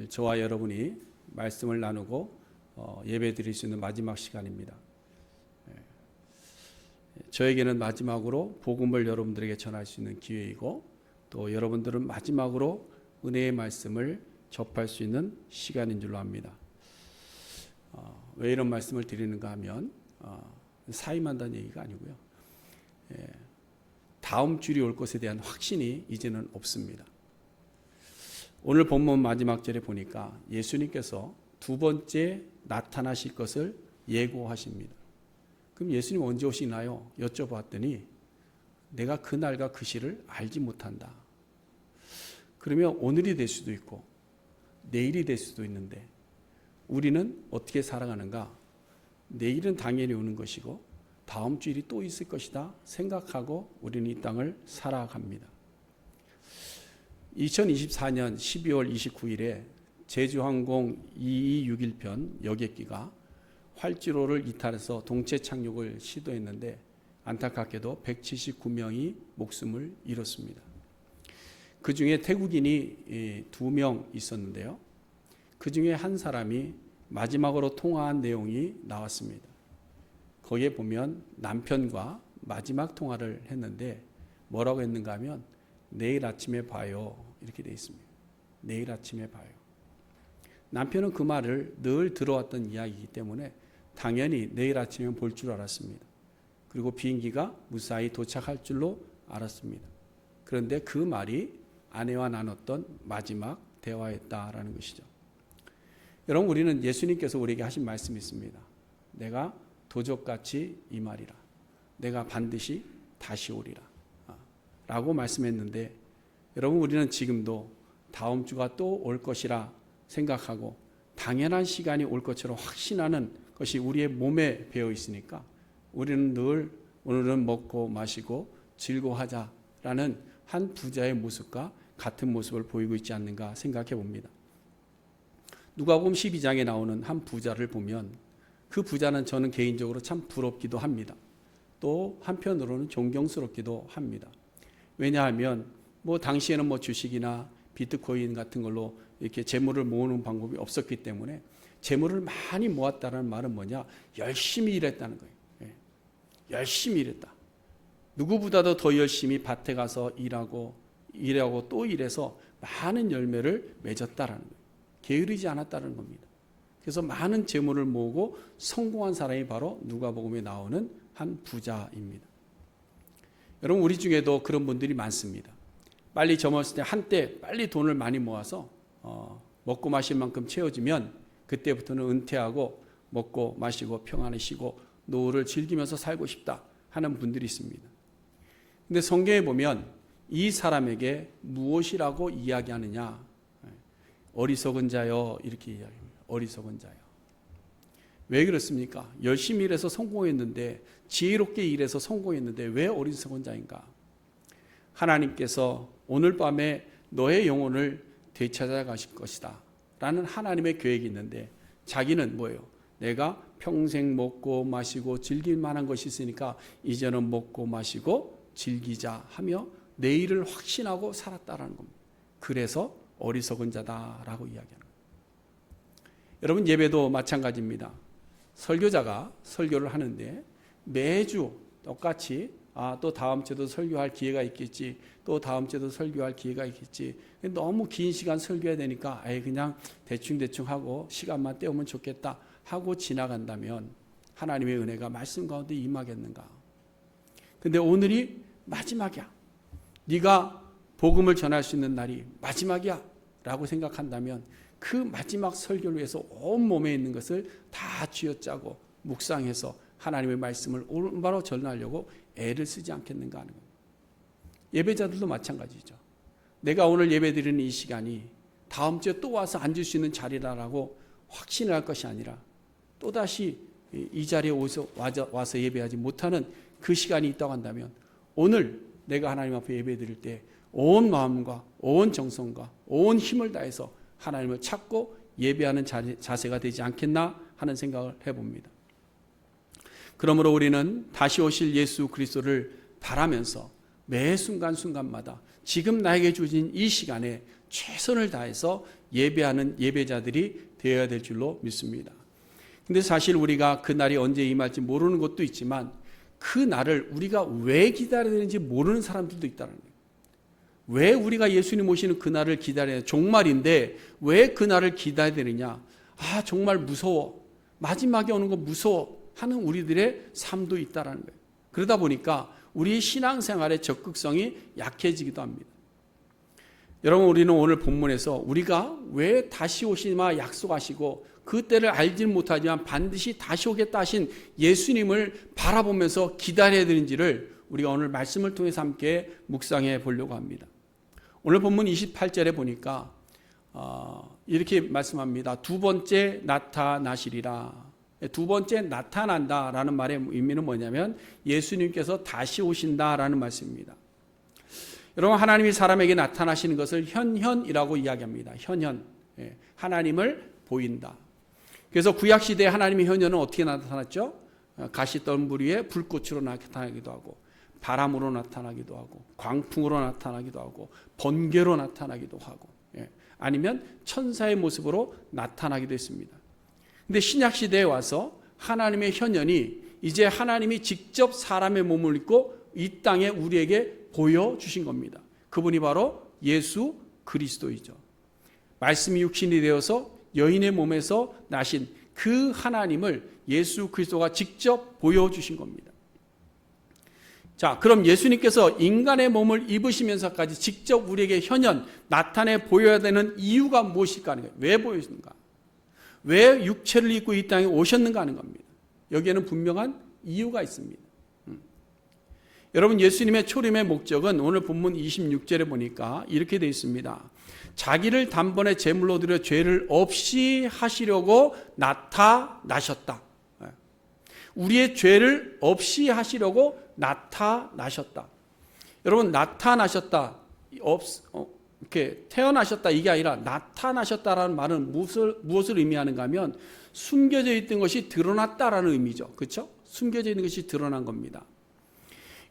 저와 여러분이 말씀을 나누고 예배 드릴 수 있는 마지막 시간입니다. 저에게는 마지막으로 복음을 여러분들에게 전할 수 있는 기회이고, 또 여러분들은 마지막으로 은혜의 말씀을 접할 수 있는 시간인 줄로 압니다. 왜 이런 말씀을 드리는가 하면 사임한다는 얘기가 아니고요. 다음 주일이 올 것에 대한 확신이 이제는 없습니다. 오늘 본문 마지막 절에 보니까 예수님께서 두 번째 나타나실 것을 예고하십니다. 그럼 예수님 언제 오시나요? 여쭤봤더니 내가 그날과 그 시를 알지 못한다. 그러면 오늘이 될 수도 있고 내일이 될 수도 있는데 우리는 어떻게 살아가는가? 내일은 당연히 오는 것이고 다음 주일이 또 있을 것이다 생각하고 우리는 이 땅을 살아갑니다. 2024년 12월 29일에 제주항공 2261편 여객기가 활주로를 이탈해서 동체 착륙을 시도했는데 안타깝게도 179명이 목숨을 잃었습니다. 그 중에 태국인이 2명 있었는데요. 그 중에 한 사람이 마지막으로 통화한 내용이 나왔습니다. 거기에 보면 남편과 마지막 통화를 했는데 뭐라고 했는가 하면 내일 아침에 봐요 이렇게 되어 있습니다. 내일 아침에 봐요. 남편은 그 말을 늘 들어왔던 이야기이기 때문에 당연히 내일 아침에 볼 줄 알았습니다. 그리고 비행기가 무사히 도착할 줄로 알았습니다. 그런데 그 말이 아내와 나눴던 마지막 대화였다라는 것이죠. 여러분, 우리는 예수님께서 우리에게 하신 말씀이 있습니다. 내가 도적같이 임하리라. 내가 반드시 다시 오리라. 라고 말씀했는데 여러분, 우리는 지금도 다음 주가 또 올 것이라 생각하고 당연한 시간이 올 것처럼 확신하는 것이 우리의 몸에 배어 있으니까 우리는 늘 오늘은 먹고 마시고 즐거워하자라는 한 부자의 모습과 같은 모습을 보이고 있지 않는가 생각해 봅니다. 누가복음 12장에 나오는 한 부자를 보면 그 부자는 저는 개인적으로 참 부럽기도 합니다. 또 한편으로는 존경스럽기도 합니다. 왜냐하면 당시에는 주식이나 비트코인 같은 걸로 이렇게 재물을 모으는 방법이 없었기 때문에 재물을 많이 모았다는 말은 뭐냐? 열심히 일했다는 거예요. 열심히 일했다. 누구보다도 더 열심히 밭에 가서 일하고 또 일해서 많은 열매를 맺었다라는 거예요. 게으르지 않았다는 겁니다. 그래서 많은 재물을 모으고 성공한 사람이 바로 누가복음에 나오는 한 부자입니다. 여러분, 우리 중에도 그런 분들이 많습니다. 빨리 젊었을 때 한때 빨리 돈을 많이 모아서 먹고 마실 만큼 채워지면 그때부터는 은퇴하고 먹고 마시고 평안히 쉬고 노후를 즐기면서 살고 싶다 하는 분들이 있습니다. 근데 성경에 보면 이 사람에게 무엇이라고 이야기하느냐? 어리석은 자여 이렇게 이야기합니다. 어리석은 자여. 왜 그렇습니까? 열심히 일해서 성공했는데, 지혜롭게 일해서 성공했는데 왜 어리석은 자인가? 하나님께서 오늘 밤에 너의 영혼을 되찾아 가실 것이다 라는 하나님의 계획이 있는데 자기는 뭐예요? 내가 평생 먹고 마시고 즐길 만한 것이 있으니까 이제는 먹고 마시고 즐기자 하며 내일을 확신하고 살았다라는 겁니다. 그래서 어리석은 자다라고 이야기하는 거예요. 여러분, 예배도 마찬가지입니다. 설교자가 설교를 하는데 매주 똑같이 또 다음 주에도 설교할 기회가 있겠지, 또 다음 주에도 설교할 기회가 있겠지, 너무 긴 시간 설교해야 되니까 그냥 대충 하고 시간만 때우면 좋겠다 하고 지나간다면 하나님의 은혜가 말씀 가운데 임하겠는가? 근데 오늘이 마지막이야, 네가 복음을 전할 수 있는 날이 마지막이야 라고 생각한다면 그 마지막 설교를 위해서 온몸에 있는 것을 다 쥐어짜고 묵상해서 하나님의 말씀을 올바로 전하려고 애를 쓰지 않겠는가 하는 겁니다. 예배자들도 마찬가지죠. 내가 오늘 예배 드리는 이 시간이 다음 주에 또 와서 앉을 수 있는 자리라고 확신을 할 것이 아니라 또다시 이 자리에 와서 예배하지 못하는 그 시간이 있다고 한다면 오늘 내가 하나님 앞에 예배 드릴 때 온 마음과 온 정성과 온 힘을 다해서 하나님을 찾고 예배하는 자세가 되지 않겠나 하는 생각을 해봅니다. 그러므로 우리는 다시 오실 예수 그리스도를 바라면서 매 순간순간마다 지금 나에게 주어진 이 시간에 최선을 다해서 예배하는 예배자들이 되어야 될 줄로 믿습니다. 근데 사실 우리가 그 날이 언제 임할지 모르는 것도 있지만 그 날을 우리가 왜 기다려야 되는지 모르는 사람들도 있다는 거예요. 왜 우리가 예수님 오시는 그 날을 기다려야 되냐? 종말인데 왜 그 날을 기다려야 되느냐? 아, 정말 무서워. 마지막에 오는 거 무서워 하는 우리들의 삶도 있다는 거예요. 그러다 보니까 우리 신앙생활의 적극성이 약해지기도 합니다. 여러분, 우리는 오늘 본문에서 우리가 왜 다시 오시마 약속하시고 그 때를 알지는 못하지만 반드시 다시 오겠다 하신 예수님을 바라보면서 기다려야 되는지를 우리가 오늘 말씀을 통해서 함께 묵상해 보려고 합니다. 오늘 본문 28절에 보니까 이렇게 말씀합니다. 두 번째 나타나시리라. 두 번째 나타난다라는 말의 의미는 뭐냐면 예수님께서 다시 오신다라는 말씀입니다. 여러분, 하나님이 사람에게 나타나시는 것을 현현이라고 이야기합니다. 현현, 하나님을 보인다. 그래서 구약시대에 하나님의 현현은 어떻게 나타났죠? 가시덤불 위에 불꽃으로 나타나기도 하고 바람으로 나타나기도 하고 광풍으로 나타나기도 하고 번개로 나타나기도 하고 아니면 천사의 모습으로 나타나기도 했습니다. 근데 신약시대에 와서 하나님의 현현이 이제 하나님이 직접 사람의 몸을 입고 이 땅에 우리에게 보여주신 겁니다. 그분이 바로 예수 그리스도이죠. 말씀이 육신이 되어서 여인의 몸에서 나신 그 하나님을 예수 그리스도가 직접 보여주신 겁니다. 자, 그럼 예수님께서 인간의 몸을 입으시면서까지 직접 우리에게 현현 나타내 보여야 되는 이유가 무엇일까 하는 거예요. 왜 보여주는가? 왜 육체를 입고 이 땅에 오셨는가 하는 겁니다. 여기에는 분명한 이유가 있습니다. 여러분, 예수님의 초림의 목적은 오늘 본문 26절에 보니까 이렇게 되어 있습니다. 자기를 단번에 제물로 드려 죄를 없이 하시려고 나타나셨다. 우리의 죄를 없이 하시려고 나타나셨다. 여러분, 나타나셨다, 이렇게 태어나셨다 이게 아니라 나타나셨다라는 말은 무엇을 의미하는가 하면 숨겨져 있던 것이 드러났다라는 의미죠. 그렇죠? 숨겨져 있는 것이 드러난 겁니다.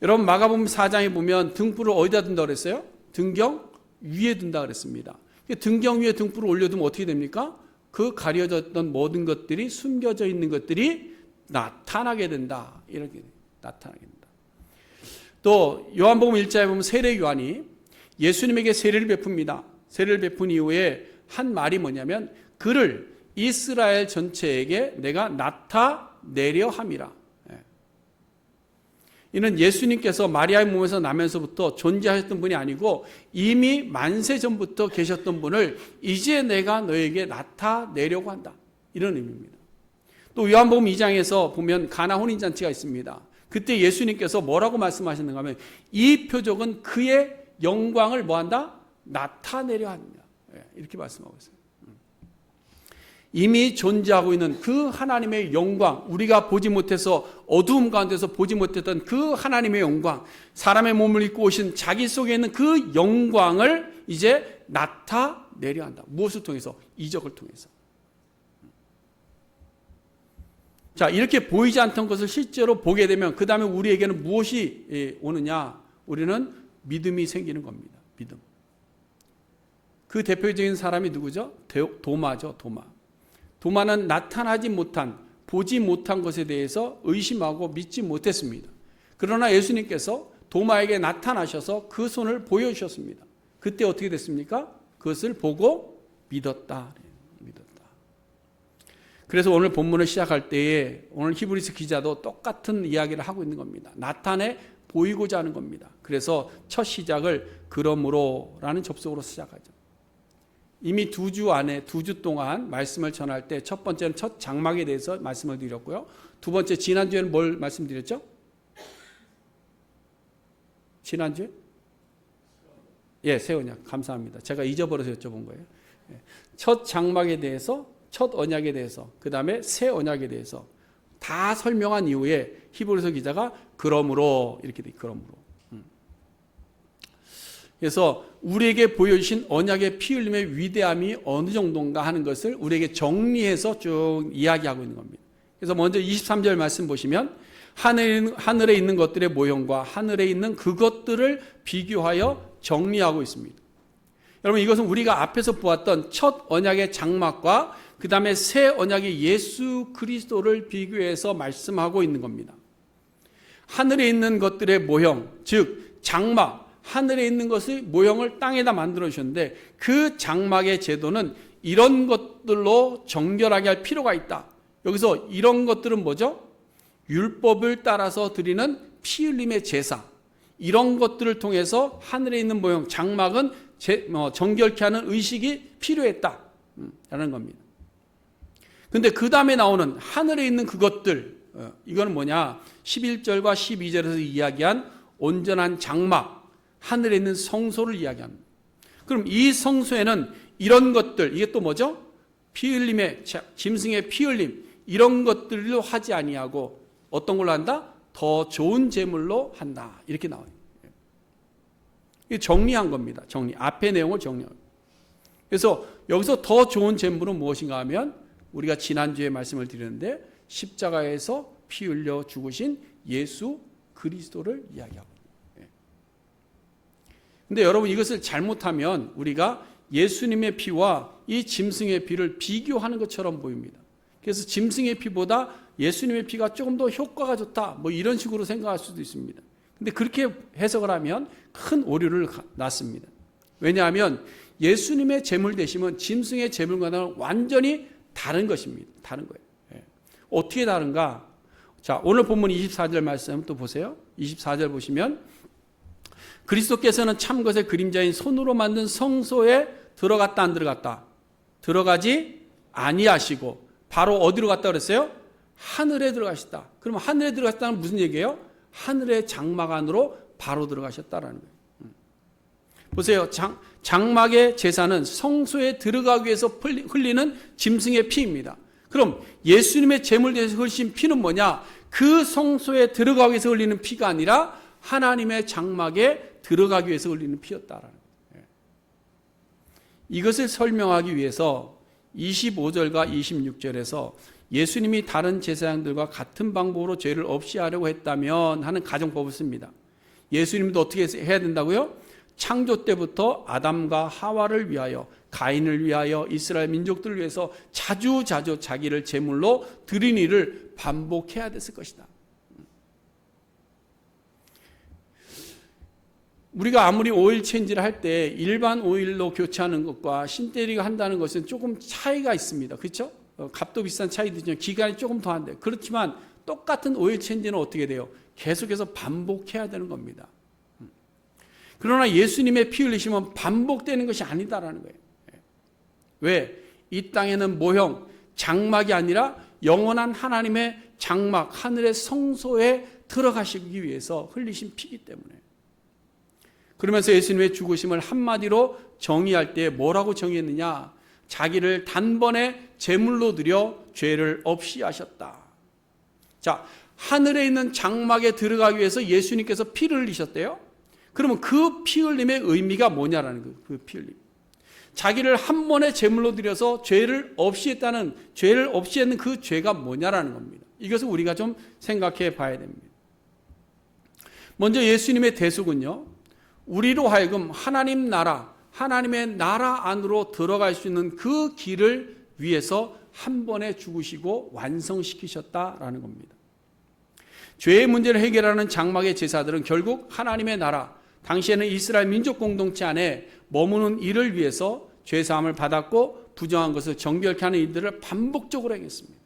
여러분, 마가복음 4장에 보면 등불을 어디다 둔다 그랬어요? 등경 위에 둔다 그랬습니다. 등경 위에 등불을 올려두면 어떻게 됩니까? 그 가려졌던 모든 것들이, 숨겨져 있는 것들이 나타나게 된다. 이렇게 나타나게 된다. 또 요한복음 1장에 보면 세례 요한이 예수님에게 세례를 베풉니다. 세례를 베푼 이후에 한 말이 뭐냐면 그를 이스라엘 전체에게 내가 나타내려 함이라. 이는 예수님께서 마리아의 몸에서 나면서부터 존재하셨던 분이 아니고 이미 만세 전부터 계셨던 분을 이제 내가 너에게 나타내려고 한다. 이런 의미입니다. 또 요한복음 2장에서 보면 가나 혼인잔치가 있습니다. 그때 예수님께서 뭐라고 말씀하셨는가 하면 이 표적은 그의 영광을 뭐한다? 나타내려 합니다. 이렇게 말씀하고 있어요. 이미 존재하고 있는 그 하나님의 영광, 우리가 보지 못해서 어두움 가운데서 보지 못했던 그 하나님의 영광, 사람의 몸을 입고 오신 자기 속에 있는 그 영광을 이제 나타내려 한다. 무엇을 통해서? 이적을 통해서. 자, 이렇게 보이지 않던 것을 실제로 보게 되면 그 다음에 우리에게는 무엇이 오느냐? 우리는 믿음이 생기는 겁니다. 믿음. 그 대표적인 사람이 누구죠? 도마죠. 도마는 나타나지 못한, 보지 못한 것에 대해서 의심하고 믿지 못했습니다. 그러나 예수님께서 도마에게 나타나셔서 그 손을 보여주셨습니다. 그때 어떻게 됐습니까? 그것을 보고 믿었다. 그래서 오늘 본문을 시작할 때에 오늘 히브리서 기자도 똑같은 이야기를 하고 있는 겁니다. 나타내 보이고자 하는 겁니다. 그래서 첫 시작을 그러므로라는 접속으로 시작하죠. 이미 2주 안에 2주 동안 말씀을 전할 때 첫 번째는 첫 장막에 대해서 말씀을 드렸고요. 두 번째 지난주에는 뭘 말씀드렸죠? 지난주에? 예, 새 언약. 감사합니다. 제가 잊어버려서 여쭤본 거예요. 첫 장막에 대해서, 첫 언약에 대해서, 그 다음에 새 언약에 대해서 다 설명한 이후에 히브리서 기자가 그러므로 이렇게 돼. 그러므로. 그래서 우리에게 보여주신 언약의 피 흘림의 위대함이 어느 정도인가 하는 것을 우리에게 정리해서 쭉 이야기하고 있는 겁니다. 그래서 먼저 23절 말씀 보시면 하늘에 있는 것들의 모형과 하늘에 있는 그것들을 비교하여 정리하고 있습니다. 여러분, 이것은 우리가 앞에서 보았던 첫 언약의 장막과 그 다음에 새 언약의 예수 그리스도를 비교해서 말씀하고 있는 겁니다. 하늘에 있는 것들의 모형, 즉 장막, 하늘에 있는 것의 모형을 땅에다 만들어 주셨는데 그 장막의 제도는 이런 것들로 정결하게 할 필요가 있다. 여기서 이런 것들은 뭐죠? 율법을 따라서 드리는 피 흘림의 제사, 이런 것들을 통해서 하늘에 있는 모형, 장막은 정결케 하는 의식이 필요했다 라는 겁니다. 근데 그 다음에 나오는 하늘에 있는 그것들, 이거는 뭐냐? 11절과 12절에서 이야기한 온전한 장막, 하늘에 있는 성소를 이야기합니다. 그럼 이 성소에는 이런 것들, 이게 또 뭐죠? 피 흘림의, 짐승의 피 흘림, 이런 것들로 하지 아니하고 어떤 걸로 한다? 더 좋은 제물로 한다. 이렇게 나와요. 이게 정리한 겁니다. 앞의 내용을 정리한. 그래서 여기서 더 좋은 제물은 무엇인가 하면 우리가 지난주에 말씀을 드렸는데 십자가에서 피 흘려 죽으신 예수 그리스도를 이야기하고. 근데 여러분, 이것을 잘못하면 우리가 예수님의 피와 이 짐승의 피를 비교하는 것처럼 보입니다. 그래서 짐승의 피보다 예수님의 피가 조금 더 효과가 좋다, 뭐 이런 식으로 생각할 수도 있습니다. 근데 그렇게 해석을 하면 큰 오류를 낳습니다. 왜냐하면 예수님의 제물 되심은 짐승의 제물과는 완전히 다른 것입니다. 다른 거예요. 어떻게 다른가? 자, 오늘 본문 24절 말씀 또 보세요. 24절 보시면 그리스도께서는 참것의 그림자인 손으로 만든 성소에 들어갔다 안 들어갔다? 들어가지 아니하시고 바로 어디로 갔다 그랬어요? 하늘에 들어가셨다. 그럼 하늘에 들어가셨다는 무슨 얘기예요? 하늘의 장막 안으로 바로 들어가셨다라는 거예요. 보세요. 장막의 제사는 성소에 들어가기 위해서 흘리는 짐승의 피입니다. 그럼 예수님의 제물 대해서 흘리신 피는 뭐냐? 그 성소에 들어가기 위해서 흘리는 피가 아니라 하나님의 장막에 들어가기 위해서 흘리는 피였다라는 거예요. 이것을 설명하기 위해서 25절과 26절에서 예수님이 다른 제사장들과 같은 방법으로 죄를 없이 하려고 했다면 하는 가정법을 씁니다. 예수님도 어떻게 해야 된다고요? 창조 때부터 아담과 하와를 위하여, 가인을 위하여, 이스라엘 민족들을 위해서 자주 자기를 제물로 드린 일을 반복해야 됐을 것이다. 우리가 아무리 오일 체인지를 할 때 일반 오일로 교체하는 것과 신때리가 한다는 것은 조금 차이가 있습니다. 그렇죠? 값도 비싼 차이도 있지만 기간이 조금 더 한데, 그렇지만 똑같은 오일 체인지는 어떻게 돼요? 계속해서 반복해야 되는 겁니다. 그러나 예수님의 피 흘리심은 반복되는 것이 아니다라는 거예요. 왜? 이 땅에는 모형, 장막이 아니라 영원한 하나님의 장막, 하늘의 성소에 들어가시기 위해서 흘리신 피이기 때문에. 그러면서 예수님의 죽으심을 한마디로 정의할 때 뭐라고 정의했느냐? 자기를 단번에 제물로 드려 죄를 없이 하셨다. 자, 하늘에 있는 장막에 들어가기 위해서 예수님께서 피를 흘리셨대요. 그러면 그 피 흘림의 의미가 뭐냐라는 거예요. 그 피 흘림. 자기를 한 번에 제물로 드려서 죄를 없이 했는 그 죄가 뭐냐라는 겁니다. 이것을 우리가 좀 생각해 봐야 됩니다. 먼저 예수님의 대속은요, 우리로 하여금 하나님 나라, 하나님의 나라 안으로 들어갈 수 있는 그 길을 위해서 한 번에 죽으시고 완성시키셨다라는 겁니다. 죄의 문제를 해결하는 장막의 제사들은 결국 하나님의 나라, 당시에는 이스라엘 민족 공동체 안에 머무는 일을 위해서 죄사함을 받았고 부정한 것을 정결케 하는 일들을 반복적으로 행했습니다.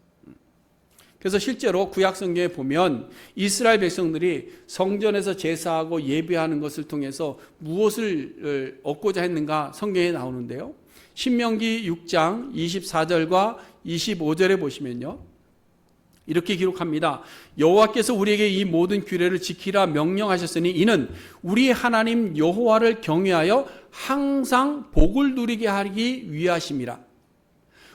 그래서 실제로 구약 성경에 보면 이스라엘 백성들이 성전에서 제사하고 예배하는 것을 통해서 무엇을 얻고자 했는가 성경에 나오는데요. 신명기 6장 24절과 25절에 보시면요, 이렇게 기록합니다. 여호와께서 우리에게 이 모든 규례를 지키라 명령하셨으니 이는 우리 하나님 여호와를 경외하여 항상 복을 누리게 하기 위하심이라.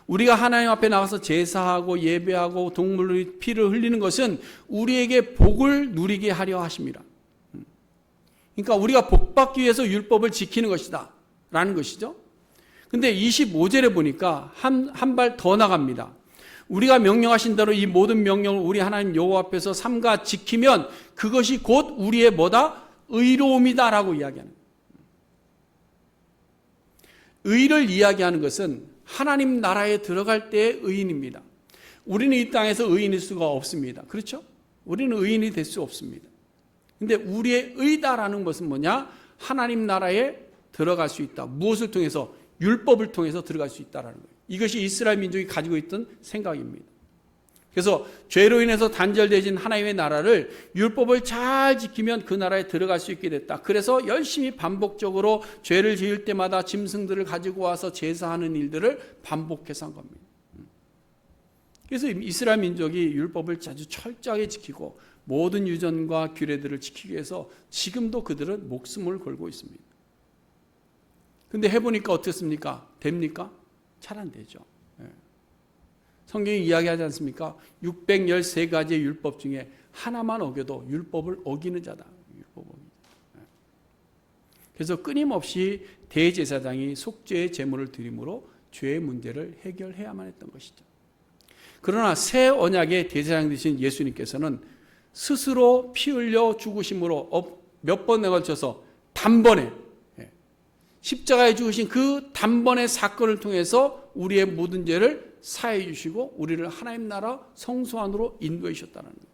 우리가 하나님 앞에 나가서 제사하고 예배하고 동물의 피를 흘리는 것은 우리에게 복을 누리게 하려 하심이라. 그러니까 우리가 복받기 위해서 율법을 지키는 것이다 라는 것이죠. 근데 25절에 보니까 한 발 더 나갑니다. 우리가 명령하신 대로 이 모든 명령을 우리 하나님 여호와 앞에서 삼가 지키면 그것이 곧 우리의 뭐다? 의로움이다라고 이야기하는 거예요. 의를 이야기하는 것은 하나님 나라에 들어갈 때의 의인입니다. 우리는 이 땅에서 의인일 수가 없습니다. 그렇죠? 우리는 의인이 될 수 없습니다. 근데 우리의 의다라는 것은 뭐냐? 하나님 나라에 들어갈 수 있다. 무엇을 통해서? 율법을 통해서 들어갈 수 있다라는 거예요. 이것이 이스라엘 민족이 가지고 있던 생각입니다. 그래서 죄로 인해서 단절되어진 하나님의 나라를 율법을 잘 지키면 그 나라에 들어갈 수 있게 됐다. 그래서 열심히 반복적으로 죄를 지을 때마다 짐승들을 가지고 와서 제사하는 일들을 반복해서 한 겁니다. 그래서 이스라엘 민족이 율법을 아주 철저하게 지키고 모든 유전과 규례들을 지키기 위해서 지금도 그들은 목숨을 걸고 있습니다. 근데 해보니까 어떻습니까? 됩니까? 잘 안 되죠. 성경이 이야기하지 않습니까? 613가지의 율법 중에 하나만 어겨도 율법을 어기는 자다. 그래서 끊임없이 대제사장이 속죄의 제물을 드림으로 죄의 문제를 해결해야만 했던 것이죠. 그러나 새 언약의 대제사장 되신 예수님께서는 스스로 피 흘려 죽으심으로 몇 번에 걸쳐서 단번에 십자가에 죽으신 그 단번의 사건을 통해서 우리의 모든 죄를 사해 주시고 우리를 하나님 나라 성소 안으로 인도해 주셨다는 거예요.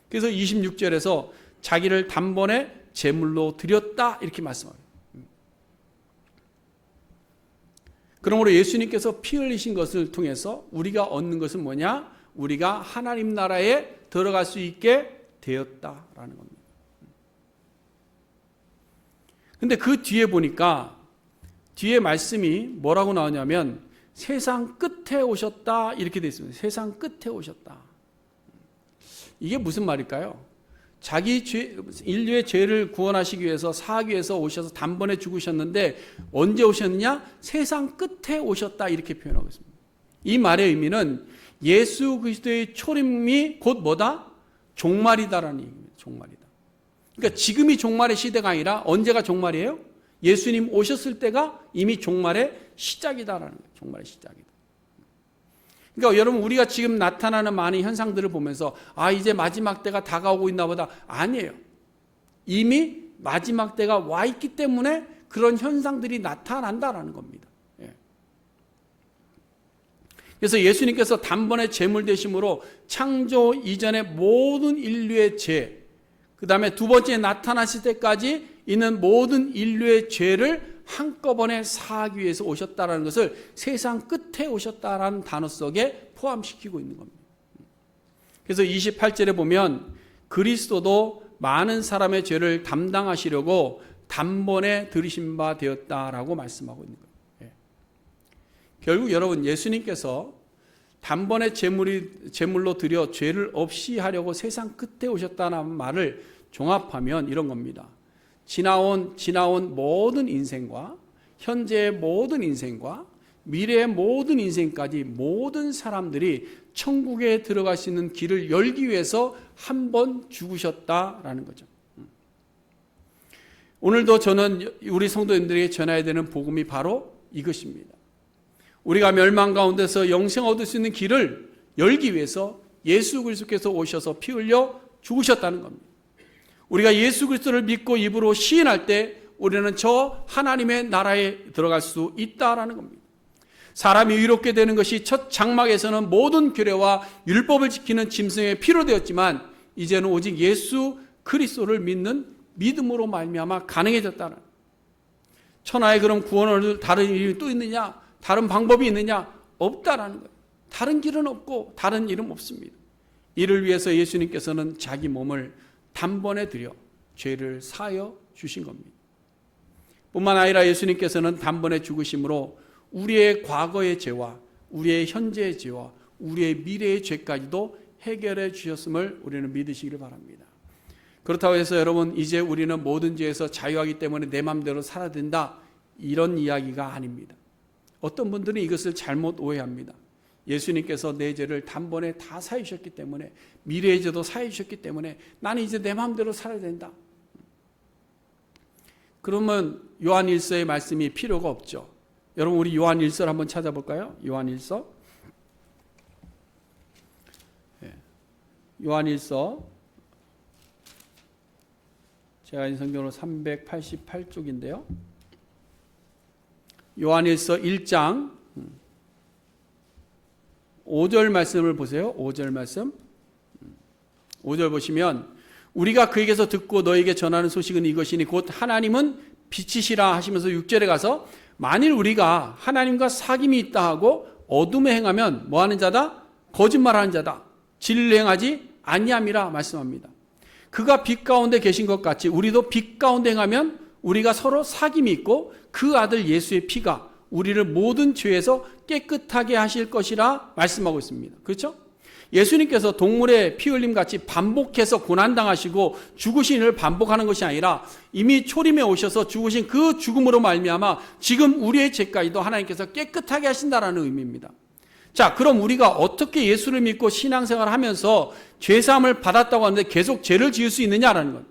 그래서 26절에서 자기를 단번에 제물로 드렸다 이렇게 말씀합니다. 그러므로 예수님께서 피 흘리신 것을 통해서 우리가 얻는 것은 뭐냐? 우리가 하나님 나라에 들어갈 수 있게 되었다라는 겁니다. 근데 그 뒤에 보니까 뒤에 말씀이 뭐라고 나오냐면 세상 끝에 오셨다 이렇게 되어 있습니다. 세상 끝에 오셨다. 이게 무슨 말일까요? 자기 인류의 죄를 구원하시기 위해서 사하기 위해서 오셔서 단번에 죽으셨는데 언제 오셨느냐? 세상 끝에 오셨다 이렇게 표현하고 있습니다. 이 말의 의미는 예수 그리스도의 초림이 곧 뭐다? 종말이다라는 얘기입니다. 종말이다. 그러니까 지금이 종말의 시대가 아니라 언제가 종말이에요? 예수님 오셨을 때가 이미 종말의 시작이다라는 거예요. 종말의 시작이다. 그러니까 여러분 우리가 지금 나타나는 많은 현상들을 보면서 이제 마지막 때가 다가오고 있나 보다. 아니에요. 이미 마지막 때가 와 있기 때문에 그런 현상들이 나타난다라는 겁니다. 그래서 예수님께서 단번에 제물 되심으로 창조 이전의 모든 인류의 죄, 그 다음에 두 번째 나타나실 때까지 있는 모든 인류의 죄를 한꺼번에 사하기 위해서 오셨다는 것을 세상 끝에 오셨다라는 단어 속에 포함시키고 있는 겁니다. 그래서 28절에 보면 그리스도도 많은 사람의 죄를 담당하시려고 단번에 들이신 바 되었다라고 말씀하고 있는 거예요. 결국 여러분 예수님께서 단번에 제물로 드려 죄를 없이 하려고 세상 끝에 오셨다는 말을 종합하면 이런 겁니다. 지나온 모든 인생과 현재의 모든 인생과 미래의 모든 인생까지 모든 사람들이 천국에 들어갈 수 있는 길을 열기 위해서 한 번 죽으셨다라는 거죠. 오늘도 저는 우리 성도님들에게 전해야 되는 복음이 바로 이것입니다. 우리가 멸망 가운데서 영생 얻을 수 있는 길을 열기 위해서 예수 그리스도께서 오셔서 피 흘려 죽으셨다는 겁니다. 우리가 예수 그리스도를 믿고 입으로 시인할 때 우리는 저 하나님의 나라에 들어갈 수 있다라는 겁니다. 사람이 의롭게 되는 것이 첫 장막에서는 모든 규례와 율법을 지키는 짐승의 피로 되었지만 이제는 오직 예수 그리스도를 믿는 믿음으로 말미암아 가능해졌다는. 천하에 그럼 구원을 다른 이름이 또 있느냐? 다른 방법이 있느냐? 없다라는 거예요. 다른 길은 없고 다른 이름 없습니다. 이를 위해서 예수님께서는 자기 몸을 단번에 들여 죄를 사하여 주신 겁니다. 뿐만 아니라 예수님께서는 단번에 죽으심으로 우리의 과거의 죄와 우리의 현재의 죄와 우리의 미래의 죄까지도 해결해 주셨음을 우리는 믿으시기를 바랍니다. 그렇다고 해서 여러분 이제 우리는 모든 죄에서 자유하기 때문에 내 마음대로 살아야 된다 이런 이야기가 아닙니다. 어떤 분들은 이것을 잘못 오해합니다. 예수님께서 내 죄를 단번에 다 사해 주셨기 때문에 미래의 죄도 사해 주셨기 때문에 나는 이제 내 마음대로 살아야 된다. 그러면 요한 1서의 말씀이 필요가 없죠. 여러분 우리 요한 1서를 한번 찾아볼까요? 요한 1서 요한일서, 제가 인 성경으로 388쪽인데요. 요한일서 1장 5절 말씀을 보세요. 5절 말씀. 5절 보시면 우리가 그에게서 듣고 너에게 전하는 소식은 이것이니 곧 하나님은 빛이시라 하시면서 6절에 가서 만일 우리가 하나님과 사귐이 있다 하고 어둠에 행하면 뭐하는 자다? 거짓말하는 자다. 진리를 행하지 아니함이라 말씀합니다. 그가 빛 가운데 계신 것 같이 우리도 빛 가운데 행하면 우리가 서로 사귐이 있고 그 아들 예수의 피가 우리를 모든 죄에서 깨끗하게 하실 것이라 말씀하고 있습니다. 그렇죠? 예수님께서 동물의 피 흘림 같이 반복해서 고난당하시고 죽으신 일을 반복하는 것이 아니라 이미 초림에 오셔서 죽으신 그 죽음으로 말미암아 지금 우리의 죄까지도 하나님께서 깨끗하게 하신다라는 의미입니다. 자, 그럼 우리가 어떻게 예수를 믿고 신앙생활을 하면서 죄사함을 받았다고 하는데 계속 죄를 지을 수 있느냐라는 것.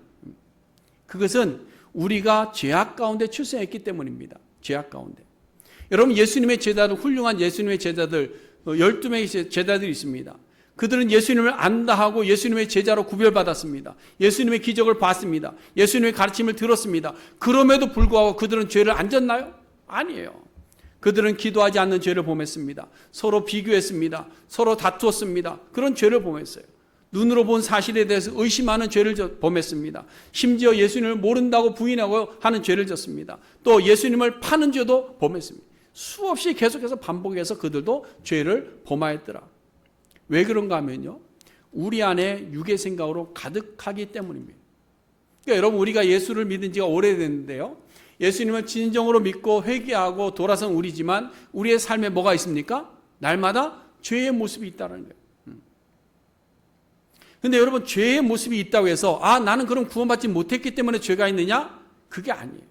그것은 우리가 죄악 가운데 출생했기 때문입니다. 죄악 가운데. 여러분, 예수님의 제자들, 훌륭한 예수님의 제자들 12명의 제자들이 있습니다. 그들은 예수님을 안다 하고 예수님의 제자로 구별받았습니다. 예수님의 기적을 봤습니다. 예수님의 가르침을 들었습니다. 그럼에도 불구하고 그들은 죄를 안 졌나요? 아니에요. 그들은 기도하지 않는 죄를 범했습니다. 서로 비교했습니다. 서로 다투었습니다. 그런 죄를 범했어요. 눈으로 본 사실에 대해서 의심하는 죄를 범했습니다. 심지어 예수님을 모른다고 부인하고 하는 죄를 졌습니다. 또 예수님을 파는 죄도 범했습니다. 수없이 계속해서 반복해서 그들도 죄를 범하였더라. 왜 그런가 하면요, 우리 안에 육의 생각으로 가득하기 때문입니다. 그러니까 여러분, 우리가 예수를 믿은 지가 오래됐는데요, 예수님을 진정으로 믿고 회개하고 돌아선 우리지만 우리의 삶에 뭐가 있습니까? 날마다 죄의 모습이 있다는 거예요. 근데 여러분, 죄의 모습이 있다고 해서 나는 그럼 구원받지 못했기 때문에 죄가 있느냐? 그게 아니에요.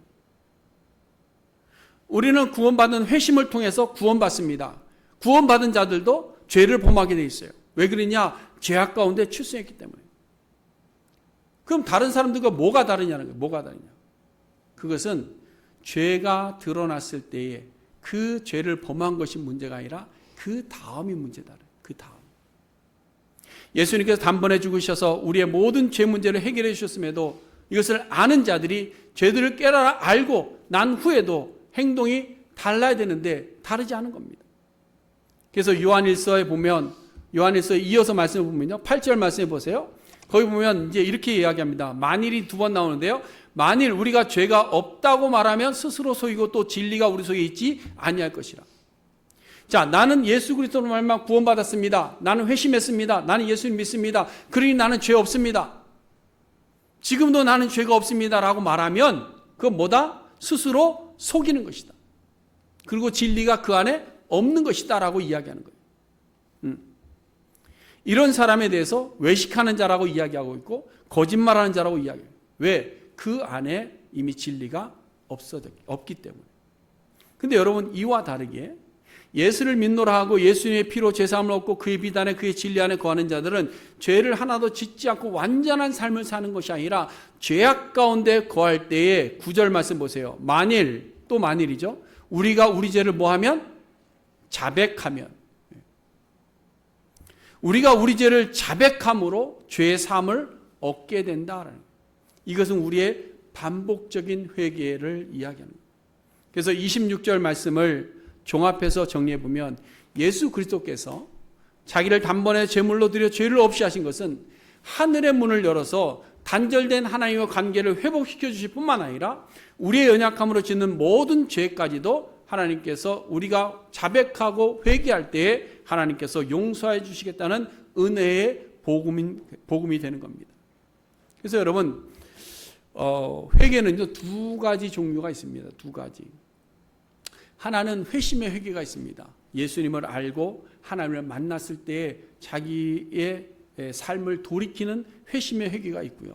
우리는 구원받는 회심을 통해서 구원받습니다. 구원받은 자들도 죄를 범하게 돼 있어요. 왜 그러냐? 죄악 가운데 출생했기 때문에. 그럼 다른 사람들과 뭐가 다르냐는 거예요. 뭐가 다르냐? 그것은 죄가 드러났을 때에 그 죄를 범한 것이 문제가 아니라 그 다음이 문제다. 그 다음. 예수님께서 단번에 죽으셔서 우리의 모든 죄 문제를 해결해 주셨음에도 이것을 아는 자들이 죄들을 깨달아 알고 난 후에도 행동이 달라야 되는데 다르지 않은 겁니다. 그래서 요한일서에 보면, 요한일서에 이어서 말씀을 보면요, 8절 말씀해 보세요. 거기 보면 이제 이렇게 이야기합니다. 만일이 두 번 나오는데요, 만일 우리가 죄가 없다고 말하면 스스로 속이고 또 진리가 우리 속에 있지 아니할 것이라. 자, 나는 예수 그리스도로 말미암아 구원받았습니다. 나는 회심했습니다. 나는 예수님 믿습니다. 그러니 나는 죄 없습니다. 지금도 나는 죄가 없습니다라고 말하면 그건 뭐다? 스스로 속이는 것이다. 그리고 진리가 그 안에 없는 것이다라고 이야기하는 거예요. 이런 사람에 대해서 외식하는 자라고 이야기하고 있고 거짓말하는 자라고 이야기해요. 왜? 그 안에 이미 진리가 없기 때문에. 근데 여러분, 이와 다르게 예수를 믿노라 하고 예수님의 피로 죄사함을 얻고 그의 비단에 그의 진리 안에 거하는 자들은 죄를 하나도 짓지 않고 완전한 삶을 사는 것이 아니라 죄악 가운데 거할 때에 9절 말씀 보세요. 만일, 또 만일이죠. 우리가 우리 죄를 뭐하면? 자백하면. 우리가 우리 죄를 자백함으로 죄의 사함을 얻게 된다라는 거예요. 이것은 우리의 반복적인 회개를 이야기하는 거예요. 그래서 26절 말씀을 종합해서 정리해 보면 예수 그리스도께서 자기를 단번에 제물로 드려 죄를 없이 하신 것은 하늘의 문을 열어서 단절된 하나님과 관계를 회복시켜 주실 뿐만 아니라 우리의 연약함으로 짓는 모든 죄까지도 하나님께서 우리가 자백하고 회개할 때에 하나님께서 용서해 주시겠다는 은혜의 복음이 되는 겁니다. 그래서 여러분, 회개는 두 가지 종류가 있습니다. 두 가지. 하나는 회심의 회개가 있습니다. 예수님을 알고 하나님을 만났을 때에 자기의 삶을 돌이키는 회심의 회개가 있고요.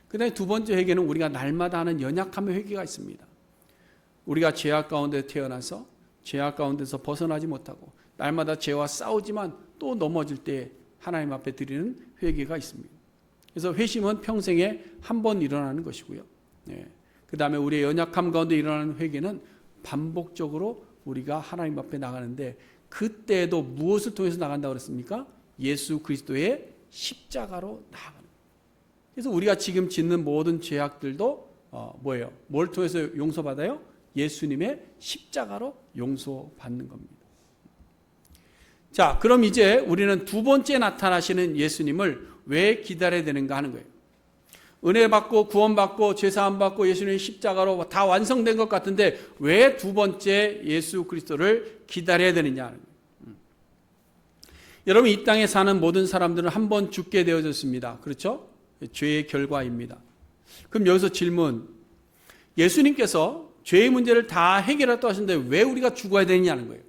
그 다음에 두 번째 회개는 우리가 날마다 하는 연약함의 회개가 있습니다. 우리가 죄악 가운데 태어나서 죄악 가운데서 벗어나지 못하고 날마다 죄와 싸우지만 또 넘어질 때 하나님 앞에 드리는 회개가 있습니다. 그래서 회심은 평생에 한 번 일어나는 것이고요. 그 다음에 우리의 연약함 가운데 일어나는 회개는 반복적으로 우리가 하나님 앞에 나가는데 그때에도 무엇을 통해서 나간다고 그랬습니까? 예수 그리스도의 십자가로 나아가는 거예요. 그래서 우리가 지금 짓는 모든 죄악들도 뭐예요? 뭘 통해서 용서받아요? 예수님의 십자가로 용서받는 겁니다. 자, 그럼 이제 우리는 두 번째 나타나시는 예수님을 왜 기다려야 되는가 하는 거예요. 은혜 받고 구원받고 죄사함 받고 예수님의 십자가로 다 완성된 것 같은데 왜 두 번째 예수 그리스도를 기다려야 되느냐 하는 거예요. 여러분, 이 땅에 사는 모든 사람들은 한 번 죽게 되어졌습니다. 그렇죠? 죄의 결과입니다. 그럼 여기서 질문, 예수님께서 죄의 문제를 다 해결했다고 하시는데 왜 우리가 죽어야 되느냐는 거예요.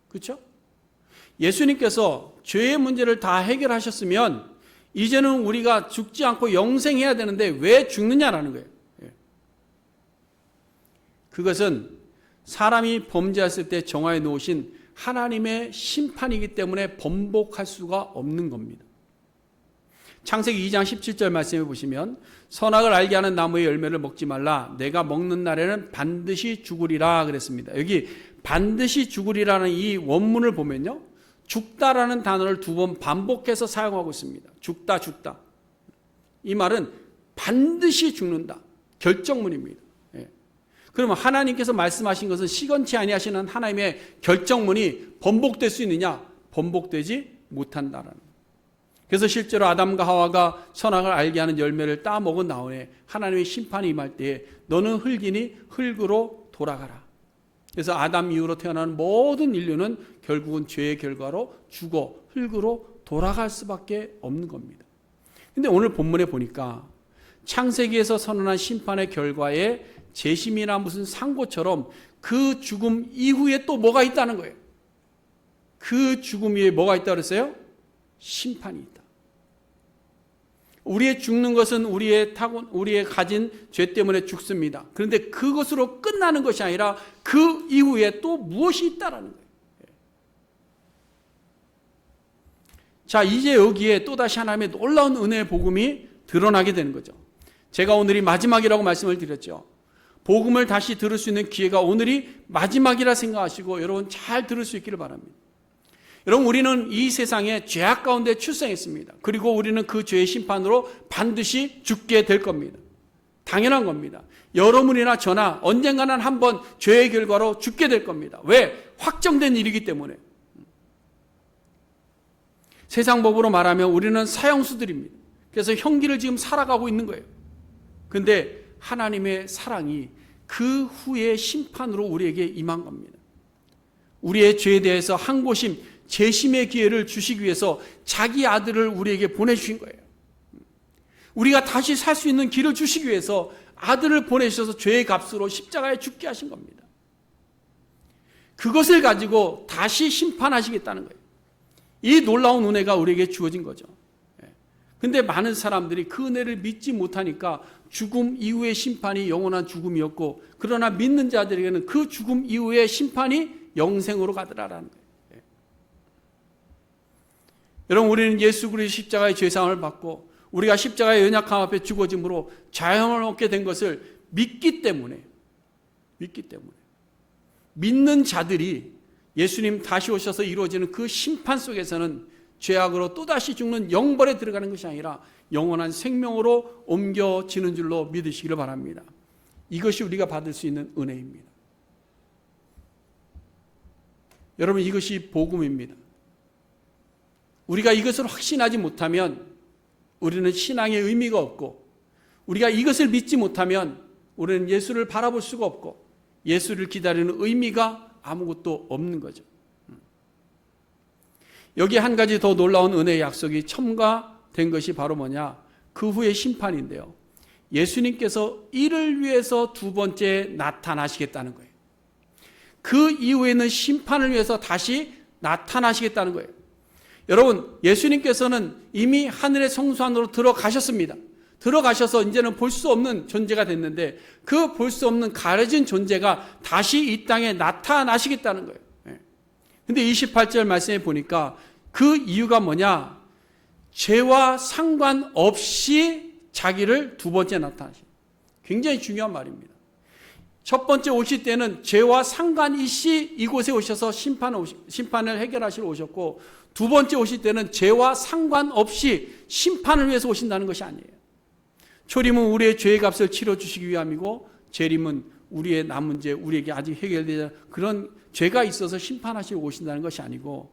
그렇죠? 예수님께서 죄의 문제를 다 해결하셨으면 이제는 우리가 죽지 않고 영생해야 되는데 왜 죽느냐라는 거예요. 그것은 사람이 범죄했을 때 정하여 놓으신 하나님의 심판이기 때문에 번복할 수가 없는 겁니다. 창세기 2장 17절 말씀해 보시면 선악을 알게 하는 나무의 열매를 먹지 말라. 내가 먹는 날에는 반드시 죽으리라 그랬습니다. 여기 반드시 죽으리라는 이 원문을 보면요, 죽다라는 단어를 두 번 반복해서 사용하고 있습니다. 죽다, 죽다. 이 말은 반드시 죽는다. 결정문입니다. 그러면 하나님께서 말씀하신 것은 시건치 아니하시는 하나님의 결정문이 번복될 수 있느냐? 번복되지 못한다라는. 그래서 실제로 아담과 하와가 선악을 알게 하는 열매를 따먹은 나오에 하나님의 심판이 임할 때에 너는 흙이니 흙으로 돌아가라. 그래서 아담 이후로 태어나는 모든 인류는 결국은 죄의 결과로 죽어 흙으로 돌아갈 수밖에 없는 겁니다. 근데 오늘 본문에 보니까 창세기에서 선언한 심판의 결과에 재심이나 무슨 상고처럼 그 죽음 이후에 또 뭐가 있다는 거예요. 그 죽음 위에 뭐가 있다고 그랬어요? 심판이 있다. 우리의 죽는 것은 우리의 가진 죄 때문에 죽습니다. 그런데 그것으로 끝나는 것이 아니라 그 이후에 또 무엇이 있다라는 거예요. 자, 이제 여기에 또다시 하나님의 놀라운 은혜의 복음이 드러나게 되는 거죠. 제가 오늘이 마지막이라고 말씀을 드렸죠. 복음을 다시 들을 수 있는 기회가 오늘이 마지막이라 생각하시고 여러분 잘 들을 수 있기를 바랍니다. 여러분, 우리는 이 세상에 죄악 가운데 출생했습니다. 그리고 우리는 그 죄의 심판으로 반드시 죽게 될 겁니다. 당연한 겁니다. 여러분이나 저나 언젠가는 한번 죄의 결과로 죽게 될 겁니다. 왜? 확정된 일이기 때문에. 세상 법으로 말하면 우리는 사형수들입니다. 그래서 형기를 지금 살아가고 있는 거예요. 그런데 하나님의 사랑이 그 후에 심판으로 우리에게 임한 겁니다. 우리의 죄에 대해서 항고심, 재심의 기회를 주시기 위해서 자기 아들을 우리에게 보내주신 거예요. 우리가 다시 살 수 있는 길을 주시기 위해서 아들을 보내주셔서 죄의 값으로 십자가에 죽게 하신 겁니다. 그것을 가지고 다시 심판하시겠다는 거예요. 이 놀라운 은혜가 우리에게 주어진 거죠. 그런데 많은 사람들이 그 은혜를 믿지 못하니까 죽음 이후의 심판이 영원한 죽음이었고, 그러나 믿는 자들에게는 그 죽음 이후의 심판이 영생으로 가더라라는 거예요. 여러분, 우리는 예수 그리스도의 십자가의 죄사함을 받고 우리가 십자가의 연약함 앞에 죽어짐으로 자영을 얻게 된 것을 믿기 때문에 믿는 자들이 예수님 다시 오셔서 이루어지는 그 심판 속에서는 죄악으로 또다시 죽는 영벌에 들어가는 것이 아니라 영원한 생명으로 옮겨지는 줄로 믿으시기를 바랍니다. 이것이 우리가 받을 수 있는 은혜입니다. 여러분, 이것이 복음입니다. 우리가 이것을 확신하지 못하면 우리는 신앙의 의미가 없고, 우리가 이것을 믿지 못하면 우리는 예수를 바라볼 수가 없고 예수를 기다리는 의미가 아무것도 없는 거죠. 여기 한 가지 더 놀라운 은혜의 약속이 첨가된 것이 바로 뭐냐? 그 후의 심판인데요. 예수님께서 이를 위해서 두 번째 나타나시겠다는 거예요. 그 이후에는 심판을 위해서 다시 나타나시겠다는 거예요. 여러분, 예수님께서는 이미 하늘의 성수 안으로 들어가셨습니다. 들어가셔서 이제는 볼 수 없는 존재가 됐는데 그 볼 수 없는 가려진 존재가 다시 이 땅에 나타나시겠다는 거예요. 근데 28절 말씀에 보니까 그 이유가 뭐냐? 죄와 상관없이 자기를 두 번째 나타나시. 굉장히 중요한 말입니다. 첫 번째 오실 때는 죄와 상관이시 이곳에 오셔서 심판을 해결하시러 오셨고, 두 번째 오실 때는 죄와 상관없이 심판을 위해서 오신다는 것이 아니에요. 초림은 우리의 죄의 값을 치러주시기 위함이고, 재림은 우리의 남은 죄, 우리에게 아직 해결되지 않은 그런 죄가 있어서 심판하시러 오신다는 것이 아니고,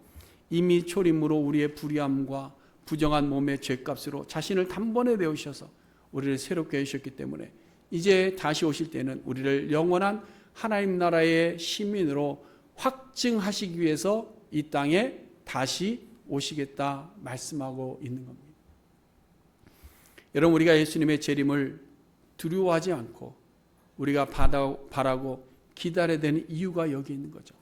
이미 초림으로 우리의 불의함과 부정한 몸의 죄값으로 자신을 단번에 내오셔서 우리를 새롭게 해주셨기 때문에 이제 다시 오실 때는 우리를 영원한 하나님 나라의 시민으로 확증하시기 위해서 이 땅에 다시 오시겠다 말씀하고 있는 겁니다. 여러분, 우리가 예수님의 재림을 두려워하지 않고 우리가 바라고 기다려야 되는 이유가 여기 있는 거죠.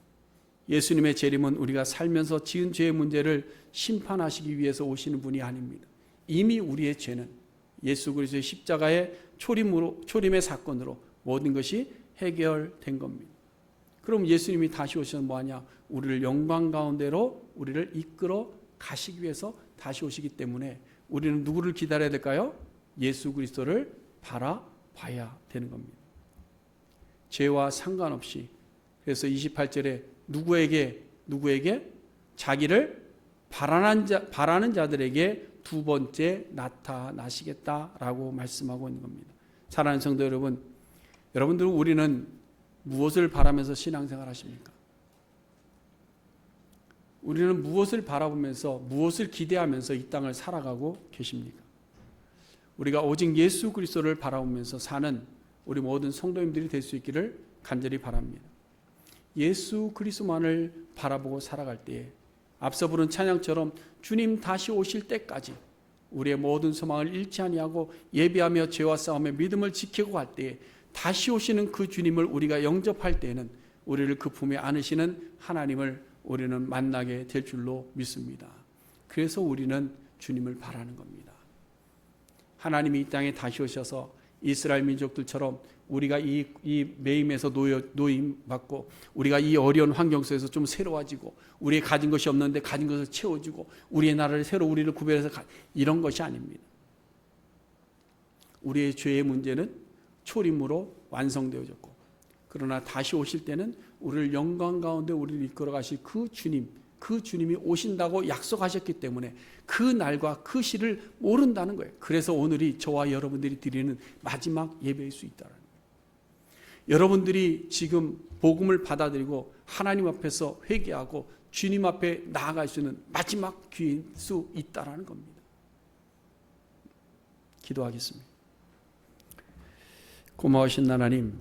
예수님의 재림은 우리가 살면서 지은 죄의 문제를 심판하시기 위해서 오시는 분이 아닙니다. 이미 우리의 죄는 예수 그리스도의 십자가의 초림의 사건으로 모든 것이 해결된 겁니다. 그럼 예수님이 다시 오셔서 뭐하냐? 우리를 영광 가운데로 우리를 이끌어 가시기 위해서 다시 오시기 때문에 우리는 누구를 기다려야 될까요? 예수 그리스도를 바라봐야 되는 겁니다. 죄와 상관없이. 그래서 28절에 누구에게 자기를 바라는 자들에게 두 번째 나타나시겠다라고 말씀하고 있는 겁니다. 사랑하는 성도 여러분, 여러분들은 우리는 무엇을 바라면서 신앙생활 하십니까? 우리는 무엇을 바라보면서 무엇을 기대하면서 이 땅을 살아가고 계십니까? 우리가 오직 예수 그리스도를 바라보면서 사는 우리 모든 성도님들이 될 수 있기를 간절히 바랍니다. 예수 그리스도만을 바라보고 살아갈 때에 앞서 부른 찬양처럼 주님 다시 오실 때까지 우리의 모든 소망을 잃지 아니하고 예비하며 죄와 싸움에 믿음을 지키고 갈 때에 다시 오시는 그 주님을 우리가 영접할 때에는 우리를 그 품에 안으시는 하나님을 우리는 만나게 될 줄로 믿습니다. 그래서 우리는 주님을 바라는 겁니다. 하나님이 이 땅에 다시 오셔서 이스라엘 민족들처럼 우리가 이 매임에서 노임받고 우리가 이 어려운 환경 속에서 좀 새로워지고 우리의 가진 것이 없는데 가진 것을 채워주고 우리의 나라를 새로 우리를 구별해서 이런 것이 아닙니다. 우리의 죄의 문제는 초림으로 완성되어졌고, 그러나 다시 오실 때는 우리를 영광 가운데 우리를 이끌어 가실 그 주님이 오신다고 약속하셨기 때문에 그 날과 그 시를 모른다는 거예요. 그래서 오늘이 저와 여러분들이 드리는 마지막 예배일 수 있다는 거예요. 여러분들이 지금 복음을 받아들이고 하나님 앞에서 회개하고 주님 앞에 나아갈 수 있는 마지막 기회일 수 있다는 겁니다. 기도하겠습니다. 고마우신 하나님,